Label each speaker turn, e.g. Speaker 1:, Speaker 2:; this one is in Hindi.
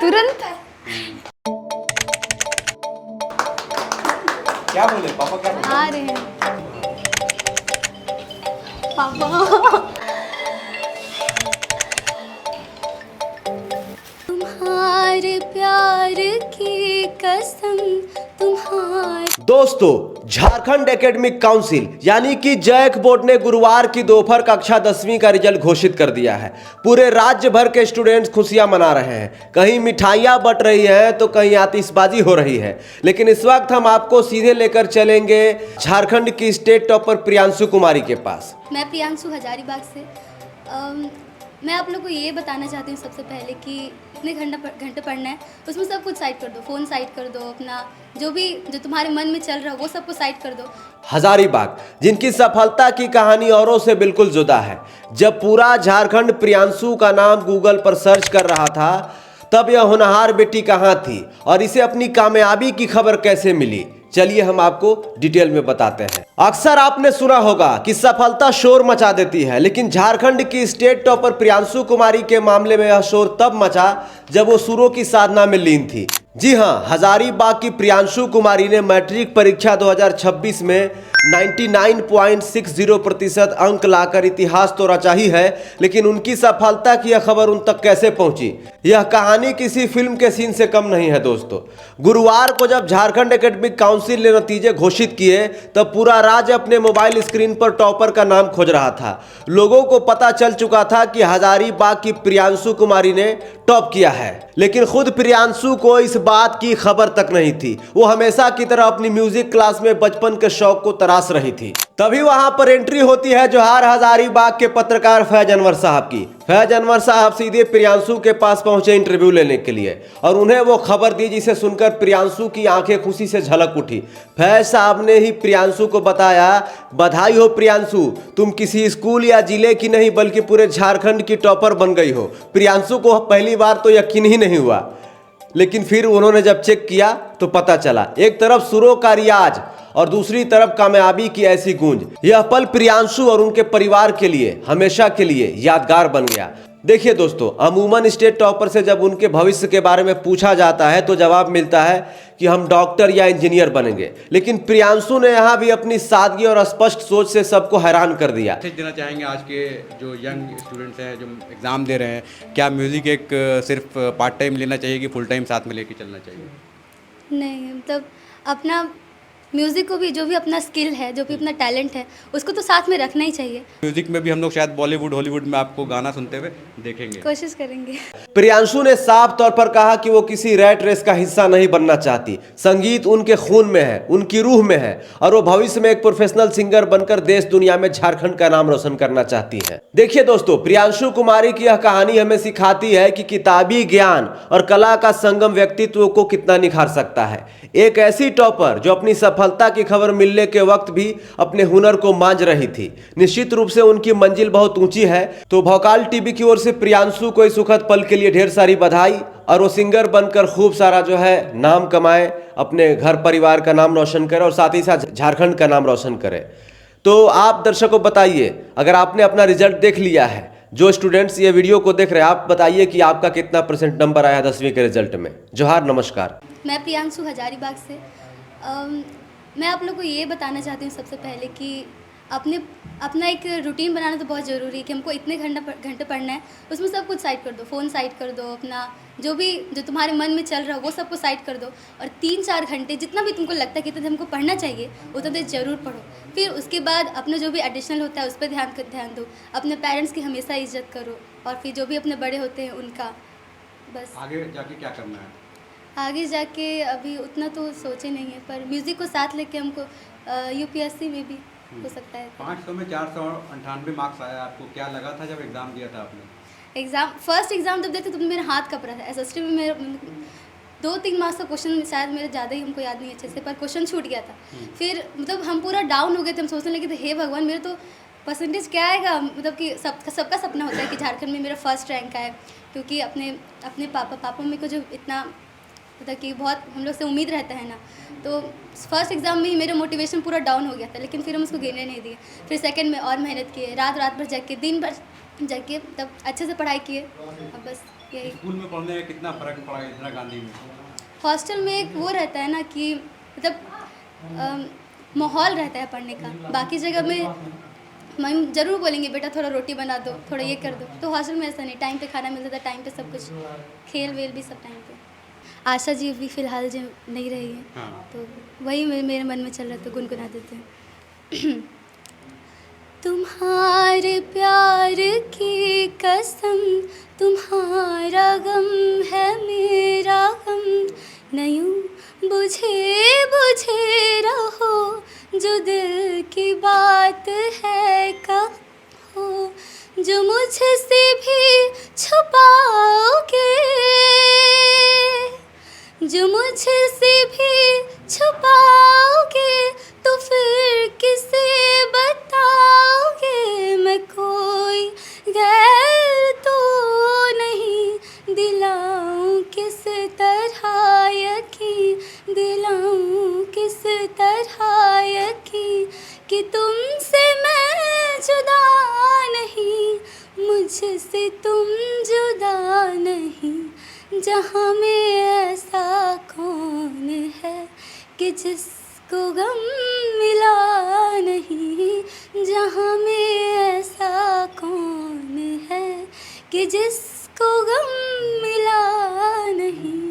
Speaker 1: तुरंत
Speaker 2: क्या बोले पापा, क्या बोले?
Speaker 1: आ रहे हैं पापा। तुम्हारे प्यार की कसम तुम्हारे।
Speaker 3: दोस्तों, झारखंड एकेडमिक काउंसिल यानी कि जैक बोर्ड ने गुरुवार की दोपहर कक्षा 10वीं का रिजल्ट घोषित कर दिया है। पूरे राज्य भर के स्टूडेंट्स खुशियां मना रहे हैं। कहीं मिठाइयां बंट रही हैं तो कहीं आतिशबाजी हो रही है। लेकिन इस वक्त हम आपको सीधे लेकर चलेंगे झारखंड की स्टेट टॉपर प्रियांशु कुमारी के पास।
Speaker 1: मैं प्रियांशु हजारीबाग से। मैं आप लोग को ये बताना चाहती हूँ सबसे पहले कि इतने घंटे पढ़ना है, उसमें सब कुछ साइड कर दो। फ़ोन साइड कर दो, अपना जो तुम्हारे मन में चल रहा हो वो सब कुछ साइड कर दो।
Speaker 3: हजारीबाग, जिनकी सफलता की कहानी औरों से बिल्कुल जुदा है। जब पूरा झारखंड प्रियांशु का नाम गूगल पर सर्च कर रहा था, तब यह होनहार बेटी कहाँ थी और इसे अपनी कामयाबी की खबर कैसे मिली, चलिए हम आपको डिटेल में बताते हैं। अक्सर आपने सुना होगा कि सफलता शोर मचा देती है, लेकिन झारखंड की स्टेट टॉपर प्रियांशु कुमारी के मामले में यह शोर तब मचा जब वो सुरों की साधना में लीन थी। जी हां, हजारीबाग की प्रियांशु कुमारी ने मैट्रिक परीक्षा 2026 में 99.60% अंक लाकर इतिहास तो रचा ही है, लेकिन उनकी सफलता की यह खबर उन तक कैसे पहुंची, यह कहानी किसी फिल्म के सीन से कम नहीं है। दोस्तों, गुरुवार को जब झारखंड एकेडमिक काउंसिल ने नतीजे घोषित किए, तब पूरा राज्य अपने मोबाइल स्क्रीन पर टॉपर का नाम खोज रहा था। लोगों को पता चल चुका था कि हजारीबाग की प्रियांशु कुमारी ने टॉप किया है, लेकिन खुद प्रियांशु को इस बात की खबर तक नहीं थी। वो हमेशा की तरह अपनी म्यूजिक क्लास में बचपन के शौक को तराश रही थी। तभी वहां पर एंट्री होती है जोहार हजारीबाग के पत्रकार फैज अनवर साहब की। फैज अनवर साहब सीधे प्रियांशु के पास पहुंचे इंटरव्यू लेने के लिए, और उन्हें वो खबर दी जिसे सुनकर प्रियांशु की आंखें खुशी से झलक उठी। फैज साहब ने ही प्रियांशु को बताया, बधाई हो प्रियांशु, तुम किसी स्कूल या जिले की नहीं बल्कि पूरे झारखंड की टॉपर बन गई हो। प्रियांशु को पहली बार तो यकीन ही नहीं हुआ, लेकिन फिर उन्होंने जब चेक किया तो पता चला, एक तरफ सुरों का रियाज और दूसरी तरफ कामयाबी की ऐसी गूंज। यह पल प्रियांशु और उनके परिवार के लिए हमेशा के लिए यादगार बन गया। देखिए दोस्तों, अमूमन स्टेट टॉपर से जब उनके भविष्य के बारे में पूछा जाता है तो जवाब मिलता है कि हम डॉक्टर या इंजीनियर बनेंगे, लेकिन प्रियांशु ने यहाँ भी अपनी सादगी और स्पष्ट सोच से सबको हैरान कर दिया।
Speaker 2: मैसेज देना चाहेंगे आज के जो यंग स्टूडेंट्स हैं जो एग्ज़ाम दे रहे हैं, क्या म्यूज़िक एक सिर्फ पार्ट टाइम लेना चाहिए कि फुल टाइम साथ में लेके चलना चाहिए?
Speaker 1: नहीं, मतलब अपना म्यूज़िक को भी, जो भी अपना स्किल है, जो भी अपना टैलेंट है, उसको तो साथ में रखना ही चाहिए।
Speaker 2: म्यूज़िक में भी हम लोग शायद बॉलीवुड हॉलीवुड में आपको गाना सुनते हुए देखेंगे।
Speaker 1: कोशिश करेंगे।
Speaker 3: प्रियांशु ने साफ तौर पर कहा कि वो किसी रैट रेस का हिस्सा नहीं बनना चाहती। संगीत उनके खून में है, उनकी रूह में है, और वो भविष्य में एक प्रोफेशनल सिंगर बनकर देश दुनिया में झारखंड का नाम रोशन करना चाहती है। देखिए दोस्तों, प्रियांशु कुमारी की यह कहानी हमें सिखाती है कि किताबी ज्ञान और कला का संगम व्यक्तित्व को कितना निखार सकता है। एक ऐसी टॉपर जो अपनी सफलता की खबर मिलने के वक्त भी अपने हुनर को मांझ रही थी। निश्चित रूप से उनकी मंजिल बहुत ऊंची है। तो भोकाल टीवी की ओर से प्रियांशु को इस सुखद पल के लिए ढेर सारी बधाई, और वो सिंगर बनकर खूब सारा जो है नाम कमाए, अपने घर परिवार का नाम रोशन करे और साथ ही साथ झारखंड का नाम रोशन करे। तो आप दर्शकों बताइए, अगर आपने अपना रिजल्ट देख लिया है, जो स्टूडेंट्स ये वीडियो को देख रहे हैं, आप बताइए कि आपका कितना % नंबर आया 10वीं के रिजल्ट में। जोहार, नमस्कार।
Speaker 1: मैं प्रियांशु हजारीबाग से। मैं आप लोग को ये बताना चाहती हूँ सबसे पहले कि अपना एक रूटीन बनाना तो बहुत ज़रूरी है कि हमको इतने घंटे पढ़ना है, उसमें सब कुछ साइड कर दो। फ़ोन साइड कर दो, अपना जो तुम्हारे मन में चल रहा हो वो सब कुछ साइड कर दो, और 3-4 घंटे जितना भी तुमको लगता है कि इतना हमको पढ़ना चाहिए उतना देर ज़रूर पढ़ो। फिर उसके बाद अपना जो भी एडिशनल होता है उस पर ध्यान दो। अपने पेरेंट्स की हमेशा इज्जत करो, और फिर जो भी अपने बड़े होते हैं उनका। बस
Speaker 2: आगे जाके क्या करना है?
Speaker 1: आगे जाके अभी उतना तो सोचे नहीं है, पर म्यूज़िक को साथ लेके हमको यूपीएससी में भी हो सकता है।
Speaker 2: 500 में 498 मार्क्स आया आपको, क्या लगा था जब एग्ज़ाम दिया था आपने?
Speaker 1: फर्स्ट एग्ज़ाम जब देते तो मेरा हाथ कँप रहा था। एसएसटी में मेरे 2-3 मार्क्स का क्वेश्चन, शायद मेरे ज़्यादा ही, हमको याद नहीं अच्छे से, पर क्वेश्चन छूट गया था। फिर मतलब हम पूरा डाउन हो गए थे। हम सोचने लगे थे, हे भगवान, मेरे तो परसेंटेज क्या आएगा। मतलब कि सबका सपना होता है कि झारखंड में मेरा फर्स्ट रैंक आए, क्योंकि अपने पापा मम्मी को जो इतना मतलब कि बहुत हम लोग से उम्मीद रहता है ना। तो फर्स्ट एग्ज़ाम में ही मेरा मोटिवेशन पूरा डाउन हो गया था, लेकिन फिर हम उसको गिरने नहीं दिए। फिर सेकंड में और मेहनत किए, रात भर जग के, दिन भर जग के, तब अच्छे से पढ़ाई किए। अब बस यही
Speaker 2: स्कूल में पढ़ने में कितना फ़र्क पड़ा इंदिरा गांधी में?
Speaker 1: हॉस्टल में एक वो रहता है ना कि मतलब माहौल रहता है पढ़ने का। बाकी जगह में मम्मी ज़रूर बोलेंगे बेटा थोड़ा रोटी बना दो, थोड़ा ये कर दो, तो हॉस्टल में ऐसा नहीं, टाइम पे खाना मिलता था, टाइम पे सब कुछ, खेल वेल भी सब टाइम पे। आशा जी अभी फ़िलहाल जो नहीं रही है,
Speaker 2: हाँ।
Speaker 1: तो वही मेरे मन में चल रहा था, गुनगुना देते हैं। तुम्हारे प्यार की कसम, तुम्हारा गम है मेरा गम, नयूं बुझे बुझे रहो, जो दिल की बात है कहो, जो मुझसे भी छुपाओगे, जो मुझसे भी छुपाओगे, तो फिर किसे बताओगे। मैं कोई गैर तो नहीं, दिलाऊं किस तरह यकीन, दिलाऊं किस तरह यकीन, कि तुमसे मैं जुदा नहीं, मुझसे तुम जुदा नहीं। जहाँ में ऐसा कौन है कि जिसको गम मिला नहीं, जहाँ में ऐसा कौन है कि जिसको गम मिला नहीं।